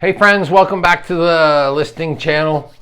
Hey friends, welcome back to the listing channel.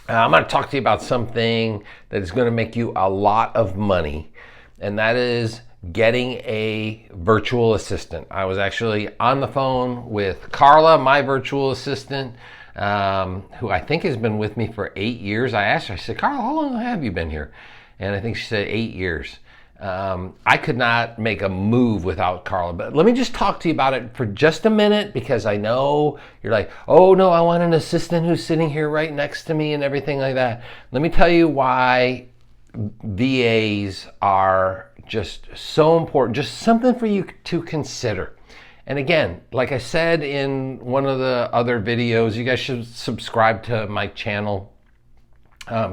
I'm going to talk to you about something that is going to make you a lot of money, and that is getting a virtual assistant. I was actually on the phone with Carla, my virtual assistant, who I think has been with me for 8 years. I asked her, I said, Carla, how long have you been here? And I think she said 8 years. I could not make a move without Carla, but let me just talk to you about it for just a minute, because I know you're like, oh no, I want an assistant who's sitting here right next to me and everything like that. Let me tell you why VAs are just so important, just something for you to consider. And again, like I said in one of the other videos, you guys should subscribe to my channel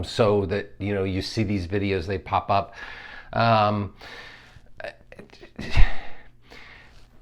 so that you see these videos, they pop up.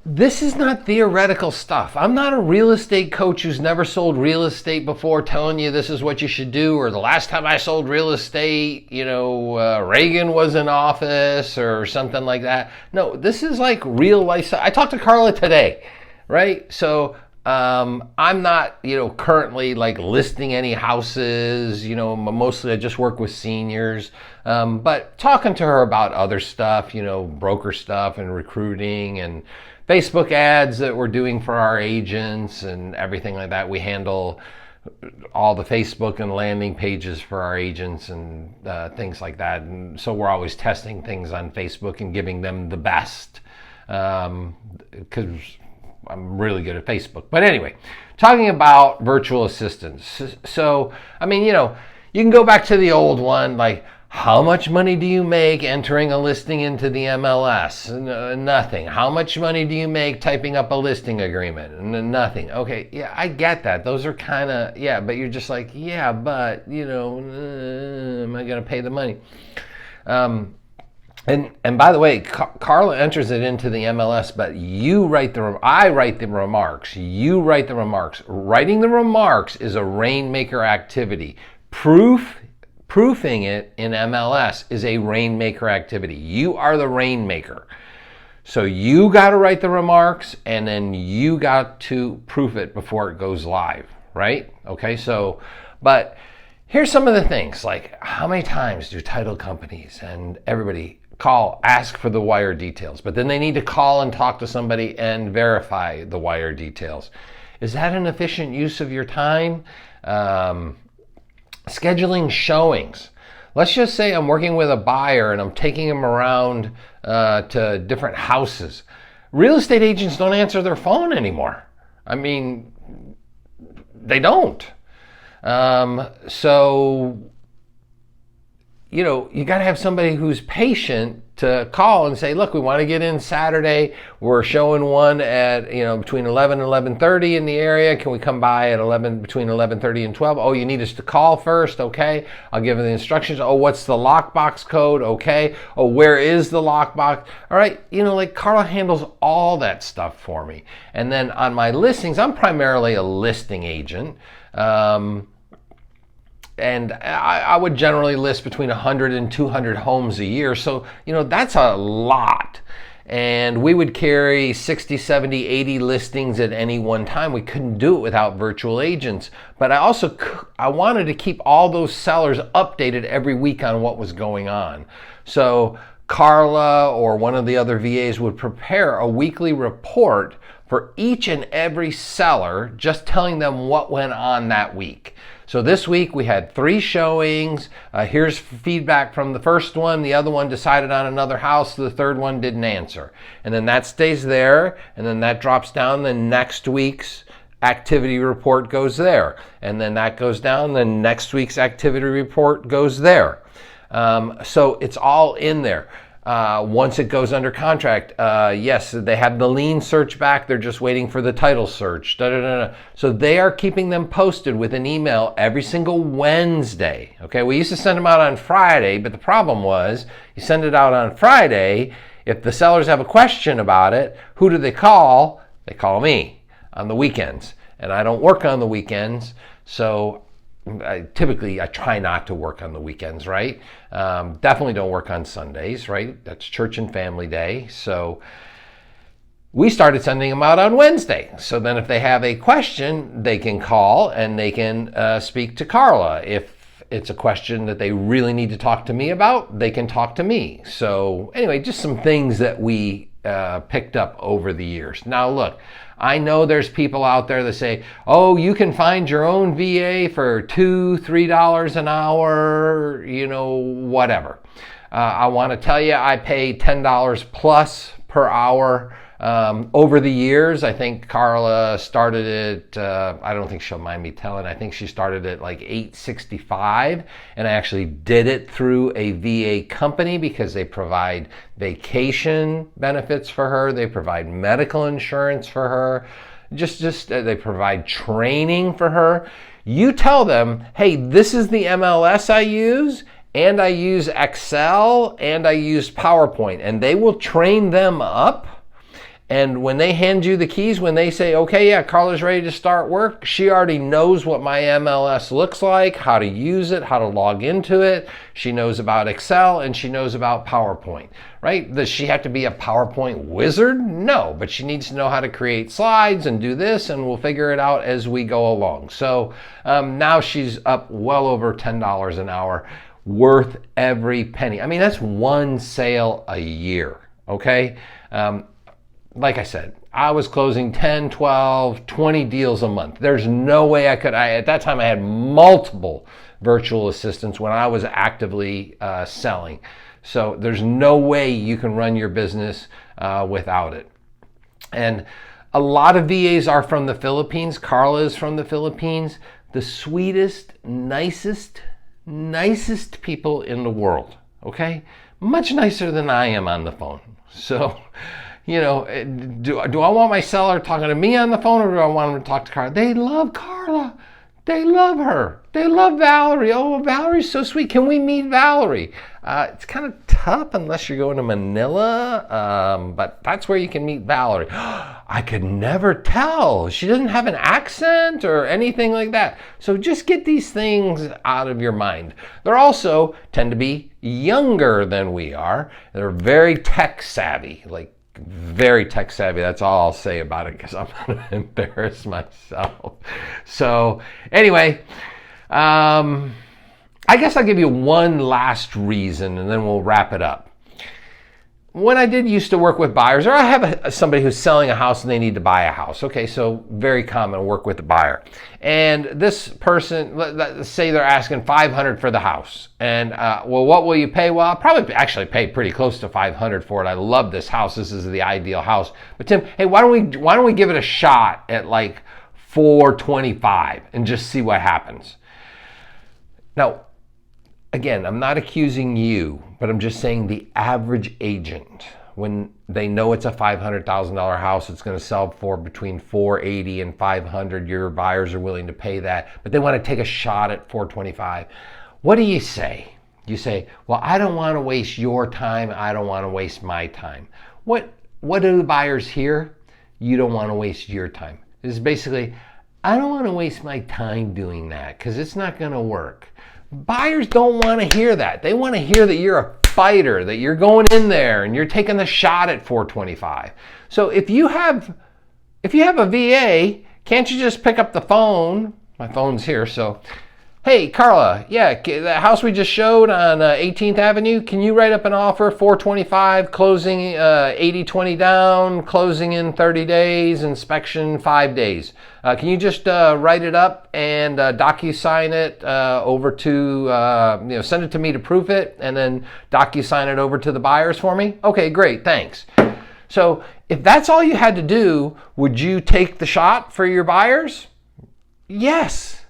This is not theoretical stuff. I'm not a real estate coach who's never sold real estate before telling you this is what you should do, or the last time I sold real estate, Reagan was in office or something like that. No, this is like real life. I talked to Carla today, right? So I'm not, currently like listing any houses, mostly I just work with seniors, but talking to her about other stuff, broker stuff and recruiting and Facebook ads that we're doing for our agents and everything like that. We handle all the Facebook and landing pages for our agents and things like that. And so we're always testing things on Facebook and giving them the best, because I'm really good at Facebook. But anyway, talking about virtual assistants. So, you can go back to the old one, like, how much money do you make entering a listing into the MLS? Nothing. How much money do you make typing up a listing agreement? Nothing. Okay, yeah, I get that. Those are kind of, yeah, but you're just like, yeah, but, am I going to pay the money? And by the way, Carla enters it into the MLS, but I write the remarks. You write the remarks. Writing the remarks is a rainmaker activity. Proofing it in MLS is a rainmaker activity. You are the rainmaker. So you got to write the remarks, and then you got to proof it before it goes live, right? Okay, so, but here's some of the things, like how many times do title companies and everybody ask for the wire details, but then they need to call and talk to somebody and verify the wire details. Is that an efficient use of your time? Scheduling showings. Let's just say I'm working with a buyer and I'm taking them around to different houses. Real estate agents don't answer their phone anymore. They don't. So you got to have somebody who's patient to call and say, look, we want to get in Saturday. We're showing one at, between 11 and 11:30 in the area. Can we come by at between 11:30 and 12? Oh, you need us to call first? Okay. I'll give them the instructions. Oh, what's the lockbox code? Okay. Oh, where is the lockbox? All right. Carla handles all that stuff for me. And then on my listings, I'm primarily a listing agent. And I would generally list between 100 and 200 homes a year. So, that's a lot. And we would carry 60, 70, 80 listings at any one time. We couldn't do it without virtual agents. But I wanted to keep all those sellers updated every week on what was going on. So Carla or one of the other VAs would prepare a weekly report for each and every seller, just telling them what went on that week. So this week we had 3 showings. Here's feedback from the first one. The other one decided on another house. The third one didn't answer. And then that stays there. And then that drops down. Then next week's activity report goes there. And then that goes down. Then next week's activity report goes there. So it's all in there. Once it goes under contract, yes, they have the lien search back. They're just waiting for the title search. So they are keeping them posted with an email every single Wednesday. Okay, we used to send them out on Friday, but the problem was you send it out on Friday. If the sellers have a question about it, who do they call? They call me on the weekends, and I don't work on the weekends, so typically I try not to work on the weekends, right? Definitely don't work on Sundays, right? That's church and family day. So we started sending them out on Wednesday. So then if they have a question, they can call and they can speak to Carla. If it's a question that they really need to talk to me about, they can talk to me. So anyway, just some things that we picked up over the years. Now look, I know there's people out there that say, oh, you can find your own VA for $2, $3 an hour, whatever. I want to tell you, I pay $10 plus per hour. Over the years, I think Carla started it, I don't think she'll mind me telling, I think she started at like $8.65, and I actually did it through a VA company because they provide vacation benefits for her, they provide medical insurance for her, they provide training for her. You tell them, hey, this is the MLS I use, and I use Excel, and I use PowerPoint, and they will train them up. And when they hand you the keys, when they say, okay, yeah, Carla's ready to start work, she already knows what my MLS looks like, how to use it, how to log into it. She knows about Excel and she knows about PowerPoint, right? Does she have to be a PowerPoint wizard? No, but she needs to know how to create slides and do this, and we'll figure it out as we go along. So now she's up well over $10 an hour, worth every penny. I mean, that's one sale a year, okay? Like I said, I was closing 10, 12, 20 deals a month. There's no way I could. At that time, I had multiple virtual assistants when I was actively selling. So there's no way you can run your business without it. And a lot of VAs are from the Philippines. Carla is from the Philippines. The sweetest, nicest people in the world, okay? Much nicer than I am on the phone. So, do I want my seller talking to me on the phone, or do I want them to talk to Carla? They love Carla. They love her. They love Valerie. Oh, Valerie's so sweet. Can we meet Valerie? It's kind of tough unless you're going to Manila, but that's where you can meet Valerie. I could never tell. She doesn't have an accent or anything like that. So just get these things out of your mind. They're also tend to be younger than we are. They're very tech savvy, very tech savvy. That's all I'll say about it because I'm going to embarrass myself. So anyway, I guess I'll give you one last reason and then we'll wrap it up. When I did used to work with buyers, or I have somebody who's selling a house and they need to buy a house. Okay, so very common, work with the buyer. And this person, let's say they're asking $500 for the house. And well, what will you pay? Well, I'll probably actually pay pretty close to $500 for it. I love this house. This is the ideal house. But Tim, hey, why don't we give it a shot at like $425 and just see what happens? Now, again, I'm not accusing you, but I'm just saying the average agent, when they know it's a $500,000 house, it's going to sell for between $480 and $500. Your buyers are willing to pay that, but they want to take a shot at $425. What do you say? You say, well, I don't want to waste your time. I don't want to waste my time. What do the buyers hear? You don't want to waste your time. This is basically, I don't want to waste my time doing that because it's not going to work. Buyers don't want to hear that. They want to hear that you're a fighter, that you're going in there and you're taking the shot at $425. So if you have a VA, can't you just pick up the phone? My phone's here, so hey, Carla, yeah, the house we just showed on 18th Avenue, can you write up an offer, $425, closing 80-20 down, closing in 30 days, inspection 5 days. Can you just write it up and DocuSign it over to, send it to me to proof it, and then DocuSign it over to the buyers for me? Okay, great, thanks. So if that's all you had to do, would you take the shot for your buyers? Yes.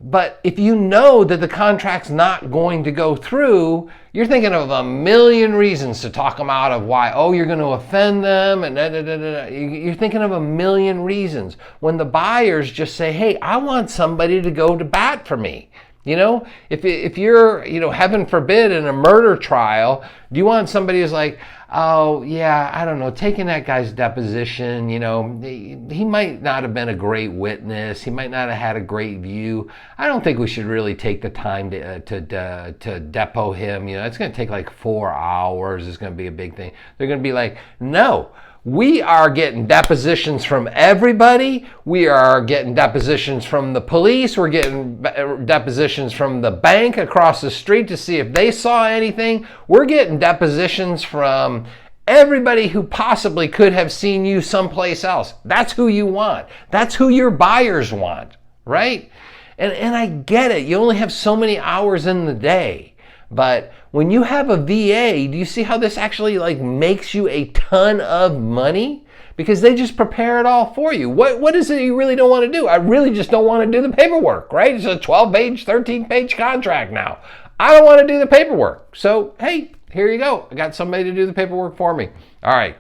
But if you know that the contract's not going to go through, you're thinking of a million reasons to talk them out of why, you're going to offend them, and You're thinking of a million reasons. When the buyers just say, hey, I want somebody to go to bat for me. If you're, heaven forbid, in a murder trial, do you want somebody who's like, oh, yeah, I don't know, taking that guy's deposition, he might not have been a great witness. He might not have had a great view. I don't think we should really take the time to depot him. It's going to take like 4 hours. It's going to be a big thing. They're going to be like, no, We are getting depositions from everybody. We are getting depositions from the police. We're getting depositions from the bank across the street to see if they saw anything. We're getting depositions from everybody who possibly could have seen you someplace else. That's who you want. That's who your buyers want, right? And I get it. You only have so many hours in the day. But when you have a VA, do you see how this actually makes you a ton of money? Because they just prepare it all for you. What is it you really don't want to do? I really just don't want to do the paperwork, right? It's a 12-page, 13-page contract now. I don't want to do the paperwork. So, hey, here you go. I got somebody to do the paperwork for me. All right.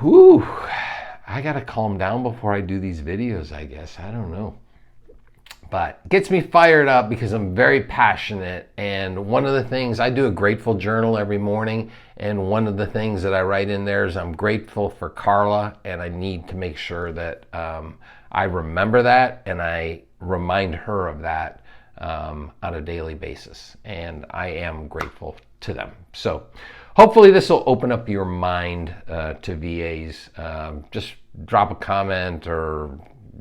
Whew. I got to calm down before I do these videos, I guess. I don't know. But it gets me fired up because I'm very passionate. And one of the things, I do a grateful journal every morning. And one of the things that I write in there is I'm grateful for Carla. And I need to make sure that I remember that and I remind her of that on a daily basis. And I am grateful to them. So hopefully this will open up your mind to VAs. Just drop a comment or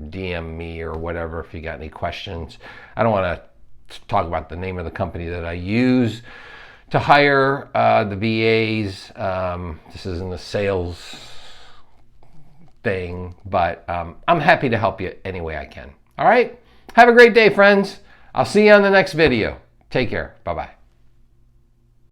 DM me or whatever if you got any questions. I don't want to talk about the name of the company that I use to hire the VAs. This isn't a sales thing, but I'm happy to help you any way I can. All right? Have a great day, friends. I'll see you on the next video. Take care. Bye-bye.